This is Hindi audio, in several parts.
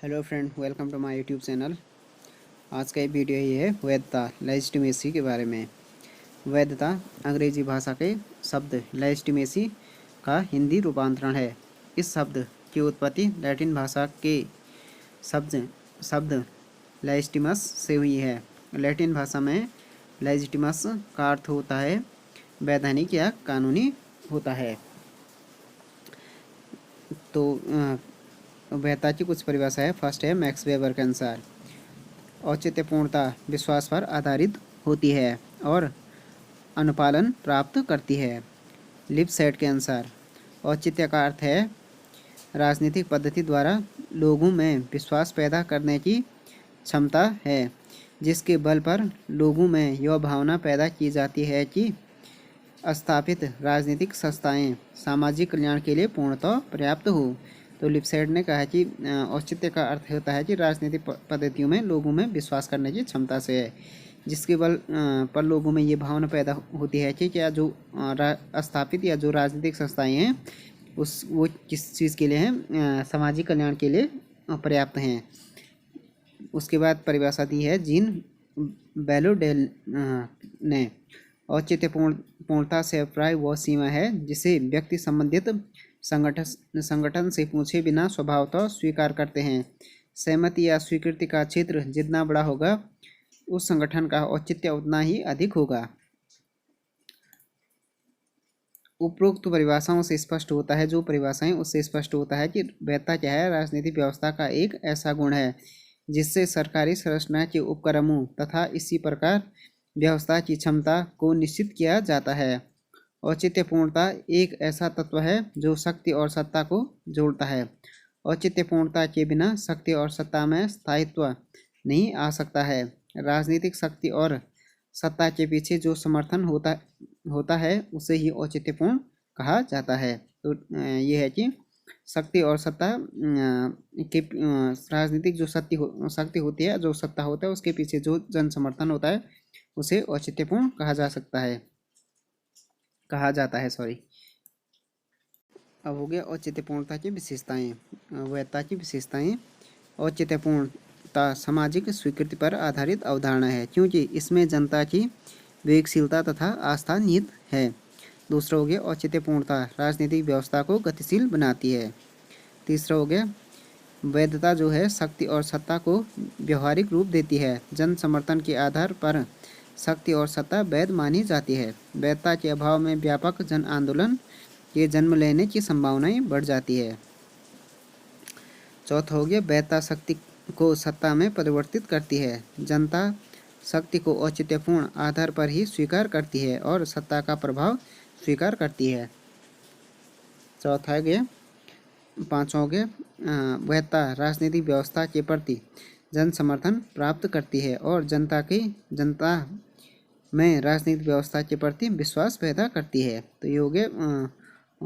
Hello friend, welcome to my YouTube channel. आज का ये वीडियो ये है वैधता लेजिटिमेसी के बारे में। वैधता अंग्रेजी भाषा के शब्द लेजिटिमेसी का हिंदी रूपांतरण है। इस शब्द की उत्पत्ति लैटिन भाषा के शब्द शब्द लेजिटिमस से हुई है। लैटिन भाषा में लेजिटिमस का अर्थ होता है वैधानिक या कानूनी होता है। तो वैधता की कुछ परिभाषा है। फर्स्ट है मैक्स वेबर के अनुसार औचित्यपूर्णता विश्वास पर आधारित होती है और अनुपालन प्राप्त करती है। लिपसेट के अनुसार औचित्य का अर्थ है राजनीतिक पद्धति द्वारा लोगों में विश्वास पैदा करने की क्षमता है, जिसके बल पर लोगों में यह भावना पैदा की जाती है कि स्थापित राजनीतिक संस्थाएं सामाजिक कल्याण के लिए पूर्णतः पर्याप्त हो। तो लिपसेट ने कहा कि औचित्य का अर्थ होता है कि राजनीतिक पद्धतियों में लोगों में विश्वास करने की क्षमता से है, जिसके बल पर लोगों में ये भावना पैदा होती है कि क्या जो स्थापित या जो राजनीतिक संस्थाएं हैं वो किस चीज़ के लिए हैं, सामाजिक कल्याण के लिए पर्याप्त हैं। उसके बाद परिभाषा दी है जीन बेलोडेल ने। औचित्यपूर्णता से अभिप्राय वह सीमा है जिसे व्यक्ति संबंधित संगठन से पूछे बिना स्वभावतः स्वीकार करते हैं। सहमति या स्वीकृति का क्षेत्र जितना बड़ा होगा उस संगठन का औचित्य उतना ही अधिक होगा। उपरोक्त परिभाषाओं से स्पष्ट होता है जो परिभाषाएं उससे स्पष्ट होता है कि वैधता क्या है। राजनीतिक व्यवस्था का एक ऐसा गुण है जिससे सरकारी संरचना के उपक्रमों तथा इसी प्रकार व्यवस्था की क्षमता को निश्चित किया जाता है। औचित्यपूर्णता एक ऐसा तत्व है जो शक्ति और सत्ता को जोड़ता है। औचित्यपूर्णता के बिना शक्ति और सत्ता में स्थायित्व नहीं आ सकता है। राजनीतिक शक्ति और सत्ता के पीछे जो समर्थन होता है उसे ही औचित्यपूर्ण कहा जाता है। तो ये है कि शक्ति और सत्ता के राजनीतिक जो शक्ति होती है, जो सत्ता होता है, उसके पीछे जो जन समर्थन होता है उसे औचित्यपूर्ण कहा जाता है। अब हो गया औचित्यपूर्णता की विशेषताएं। वैधता की विशेषताएं। औचित्यपूर्णता सामाजिक स्वीकृति पर आधारित अवधारणा है क्योंकि इसमें जनता की विवेकशीलता तथा आस्था निहित है। दूसरा हो गया औचित्यपूर्णता राजनीतिक व्यवस्था को गतिशील बनाती है। तीसरा हो गया वैधता जो है शक्ति और सत्ता को व्यवहारिक रूप देती है। जन समर्थन के आधार पर शक्ति और सत्ता वैध मानी जाती है। वैधता के अभाव में व्यापक जन आंदोलन के जन्म लेने की संभावनाएं बढ़ जाती है। चौथा हो गया वैधता शक्ति को सत्ता में परिवर्तित करती है। जनता शक्ति को औचित्यपूर्ण आधार पर ही स्वीकार करती है और सत्ता का प्रभाव स्वीकार करती है। चौथा हो गया। पाँचवा हो गया वैधता राजनीतिक व्यवस्था के प्रति जन समर्थन प्राप्त करती है और जनता में राजनीतिक व्यवस्था के प्रति विश्वास पैदा करती है। तो ये हो गए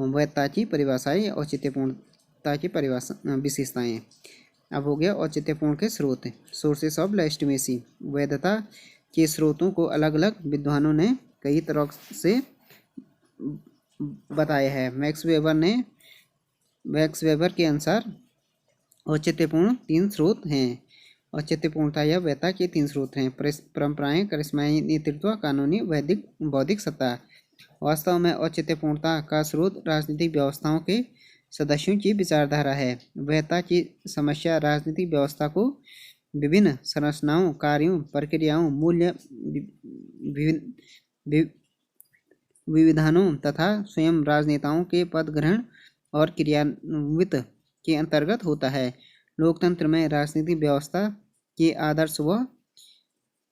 वैधता की परिभाषाएं, औचित्यपूर्णता की परिभाषा विशेषताएं। अब हो गया औचित्यपूर्ण के स्रोत, सोर्सेस ऑफ लेजिटिमेसी। वैधता के स्रोतों को अलग अलग विद्वानों ने कई तरह से बताया है। मैक्स वेबर के अनुसार औचित्यपूर्ण तीन स्रोत हैं। औचित्यपूर्णता या वैधता के तीन स्रोत हैं: परंपराएं, करिश्माई नेतृत्व, कानूनी वैधिक बौद्धिक सत्ता। वास्तव में औचित्यपूर्णता का स्रोत राजनीतिक व्यवस्थाओं के सदस्यों की विचारधारा है। वैधता की समस्या राजनीतिक व्यवस्था को विभिन्न संरचनाओं, कार्यों, प्रक्रियाओं, मूल्य विविधानों तथा स्वयं राजनेताओं के पद ग्रहण और क्रियान्वित के अंतर्गत होता है। लोकतंत्र में राजनीतिक व्यवस्था के आदर्श व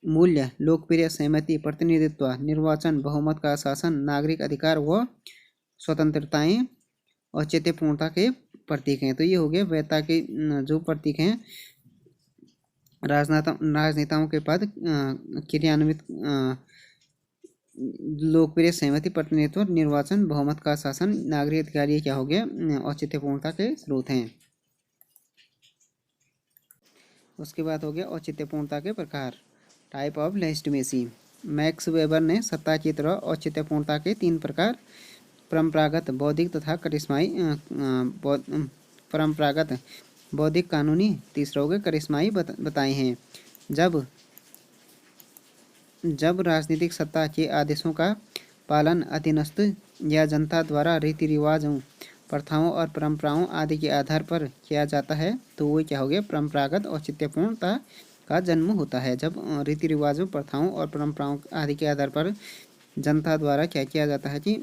मूल्य लोकप्रिय सहमति, प्रतिनिधित्व, निर्वाचन, बहुमत का शासन, नागरिक अधिकार व स्वतंत्रताएं औचित्यपूर्णता के प्रतीक हैं। तो ये हो गए वैधता के जो प्रतीक हैं। राजनेताओं के पद, क्रियान्वित, लोकप्रिय सहमति, प्रतिनिधित्व, निर्वाचन, बहुमत का शासन, नागरिक अधिकार, ये क्या हो गया औचित्यपूर्णता के स्रोत हैं। उसके बाद हो गया औचित्यपूर्णता के प्रकार, type of legitimacy. Max weber ने सत्ता की तरह औचित्यपूर्णता के तीन प्रकार परंपरागत, बौद्धिक तथा करिश्माई परंपरागत बौद्धिक कानूनी तीसरा हो गया करिश्माई बताए हैं। जब राजनीतिक सत्ता के आदेशों का पालन अधीनस्थ या जनता द्वारा रीति रिवाजों, प्रथाओं और परंपराओं आदि के आधार पर किया जाता है तो वो क्या हो गया, परंपरागत औचित्यपूर्णता का जन्म होता है। जब रीति रिवाजों, प्रथाओं और परंपराओं आदि के आधार पर जनता द्वारा क्या किया जाता है कि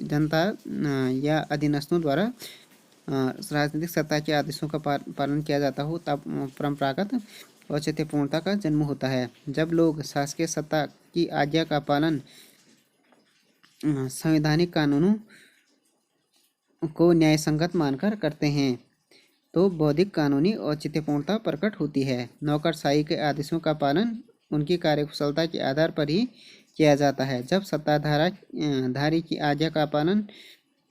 जनता या अधीनस्थों द्वारा राजनीतिक सत्ता के आदेशों का पालन किया जाता हो, तब परंपरागत औचित्यपूर्णता का जन्म होता है। जब लोग शासकीय सत्ता की आज्ञा का पालन संवैधानिक कानूनों को न्यायसंगत मानकर करते हैं तो बौद्धिक कानूनी औचित्यपूर्णता प्रकट होती है। नौकरशाही के आदेशों का पालन उनकी कार्यकुशलता के आधार पर ही किया जाता है। जब सत्ताधारी की आज्ञा का पालन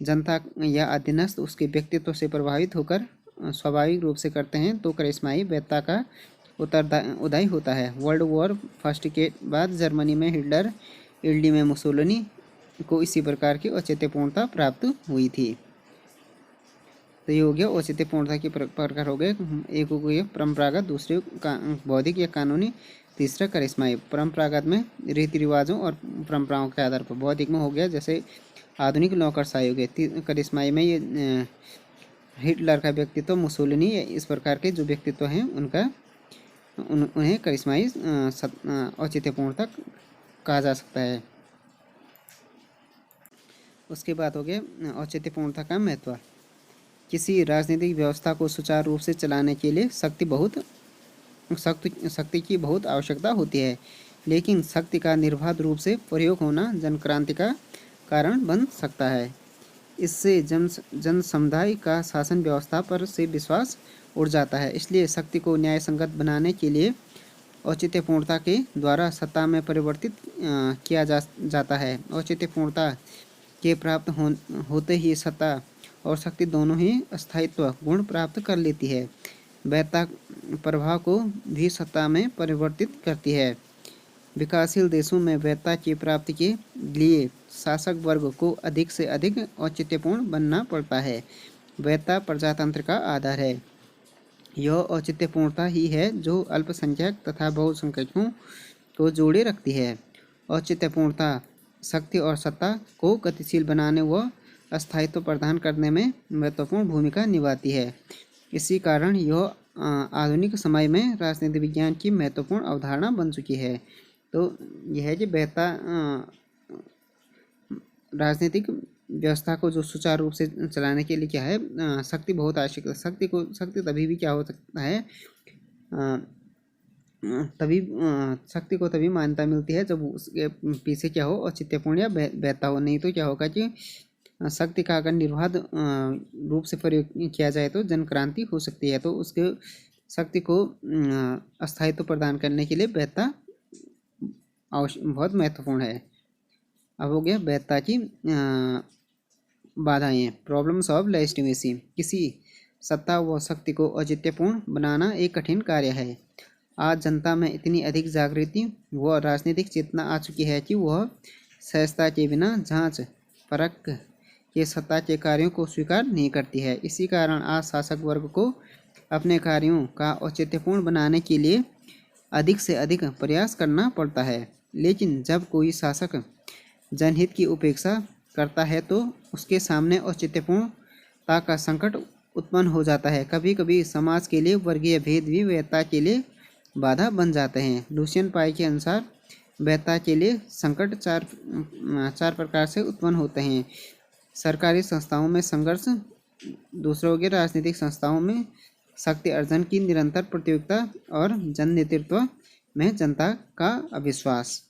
जनता या अधीनस्थ उसके व्यक्तित्व से प्रभावित होकर स्वाभाविक रूप से करते हैं तो करिश्माई वैधता का उदय होता है। वर्ल्ड वॉर फर्स्ट के बाद जर्मनी में हिटलर, इटली में मुसोलिनी को इसी प्रकार की औचित्यपूर्णता प्राप्त हुई थी। तो ये हो गया औचित्यपूर्णता के प्रकार हो गए। एक हो गया परंपरागत, दूसरे बौद्धिक या कानूनी, तीसरा करिश्माई। परंपरागत में रीति रिवाजों और परंपराओं के आधार पर, बौद्धिक में हो गया जैसे आधुनिक नौकरशाही हो गए, करिश्माई में ये हिटलर का व्यक्तित्व, मुसोलिनी, इस प्रकार के जो व्यक्तित्व हैं उन्हें करिश्माई औचित्यपूर्णता कहा जा सकता है। उसके बाद हो गया औचित्यपूर्णता का महत्व। किसी राजनीतिक व्यवस्था को सुचारू रूप से चलाने के लिए शक्ति की बहुत आवश्यकता होती है, लेकिन शक्ति का निर्बाध रूप से प्रयोग होना जनक्रांति का कारण बन सकता है। इससे जन समुदाय का शासन व्यवस्था पर से विश्वास उड़ जाता है। इसलिए शक्ति को न्यायसंगत बनाने के लिए औचित्यपूर्णता के द्वारा सत्ता में परिवर्तित किया जाता है। औचित्यपूर्णता के प्राप्त होते ही सत्ता और शक्ति दोनों ही स्थायित्व गुण प्राप्त कर लेती है। वैधता प्रभाव को भी सत्ता में परिवर्तित करती है। विकासशील देशों में वैधता की प्राप्ति के लिए शासक वर्ग को अधिक से अधिक औचित्यपूर्ण बनना पड़ता है। वैधता प्रजातंत्र का आधार है। यह औचित्यपूर्णता ही है जो अल्पसंख्यक तथा बहुसंख्यकों को जोड़े रखती है। औचित्यपूर्णता शक्ति और सत्ता को गतिशील बनाने व स्थायित्व प्रदान करने में महत्वपूर्ण भूमिका निभाती है। इसी कारण यह आधुनिक समय में राजनीति विज्ञान की महत्वपूर्ण अवधारणा बन चुकी है। तो यह है कि वैधता राजनीतिक व्यवस्था को जो सुचारू रूप से चलाने के लिए क्या है, शक्ति बहुत आवश्यक है। शक्ति तभी भी क्या हो सकता है, शक्ति को तभी मान्यता मिलती है जब उसके पीछे क्या हो, औचित्यपूर्ण या वैधता हो। नहीं तो क्या होगा कि शक्ति का अगर निर्बाध रूप से प्रयोग किया जाए तो जनक्रांति हो सकती है। तो उसके शक्ति को स्थायित्व प्रदान करने के लिए वैधता बहुत महत्वपूर्ण है। अब हो गया वैधता की बाधाएं, प्रॉब्लम्स ऑफ लेजिटिमेसी। किसी सत्ता व शक्ति को औचित्यपूर्ण बनाना एक कठिन कार्य है। आज जनता में इतनी अधिक जागृति व राजनीतिक चेतना आ चुकी है कि वह सहजता के बिना जांच परख के सत्ता के कार्यों को स्वीकार नहीं करती है। इसी कारण आज शासक वर्ग को अपने कार्यों का औचित्यपूर्ण बनाने के लिए अधिक से अधिक प्रयास करना पड़ता है। लेकिन जब कोई शासक जनहित की उपेक्षा करता है तो उसके सामने औचित्यपूर्णता का संकट उत्पन्न हो जाता है। कभी कभी समाज के लिए वर्गीय भेद भी वैधता के लिए बाधा बन जाते हैं। लुसियन पाई के अनुसार वैधता के लिए संकट चार प्रकार से उत्पन्न होते हैं। सरकारी संस्थाओं में संघर्ष, दूसरों के राजनीतिक संस्थाओं में शक्ति अर्जन की निरंतर प्रतियोगिता और जन नेतृत्व में जनता का अविश्वास।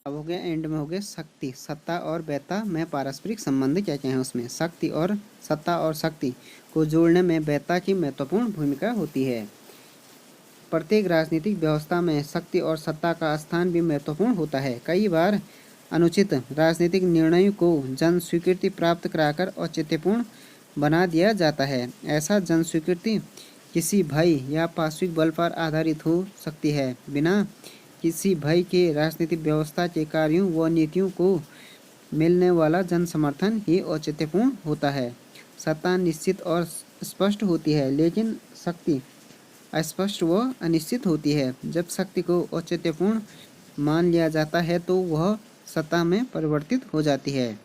अब हो गया एंड में हो गया शक्ति, सत्ता और वैधता में पारस्परिक संबंध क्या क्या है उसमें। सत्ता और शक्ति को जोड़ने में वैधता की महत्वपूर्ण भूमिका होती है। प्रत्येक राजनीतिक व्यवस्था में शक्ति और सत्ता का स्थान भी महत्वपूर्ण होता है। कई बार अनुचित राजनीतिक निर्णयों को जन स्वीकृति प्राप्त कराकर औचित्यपूर्ण बना दिया जाता है। ऐसा जन स्वीकृति किसी भय या पार्श्विक बल पर आधारित हो सकती है। बिना किसी भय के राजनीतिक व्यवस्था के कार्यों व नीतियों को मिलने वाला जन समर्थन ही औचित्यपूर्ण होता है। सत्ता निश्चित और स्पष्ट होती है, लेकिन शक्ति अस्पष्ट व अनिश्चित होती है। जब शक्ति को औचित्यपूर्ण मान लिया जाता है तो वह सत्ता में परिवर्तित हो जाती है।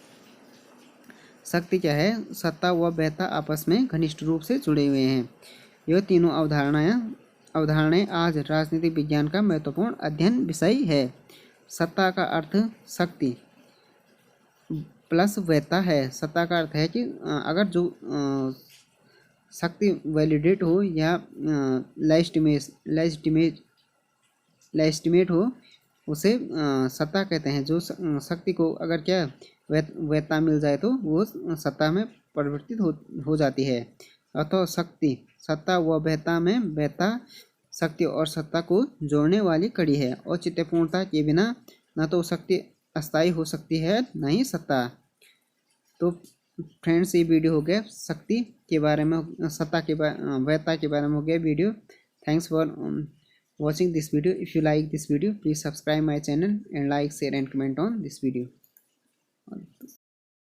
शक्ति क्या है? सत्ता व वैधता आपस में घनिष्ठ रूप से जुड़े हुए हैं। यह तीनों अवधारणाएं आज राजनीतिक विज्ञान का महत्वपूर्ण अध्ययन विषय है। सत्ता का अर्थ शक्ति प्लस वैधता है। सत्ता का अर्थ है कि अगर जो शक्ति वैलिडेट हो या लेजिटिमेट हो, उसे सत्ता कहते हैं। जो शक्ति को अगर क्या वैधता मिल जाए तो वो सत्ता में परिवर्तित हो जाती है। अतः शक्ति सत्ता व वैधता में वैधता शक्ति और सत्ता को जोड़ने वाली कड़ी है। औचित्यपूर्णता के बिना न तो शक्ति अस्थायी हो सकती है न ही सत्ता। तो फ्रेंड्स, ये वीडियो हो गया शक्ति के बारे में, सत्ता के वैधता के बारे में हो गया video. Thanks for watching this video. If you like this video, please subscribe my channel and like, share and comment on this video.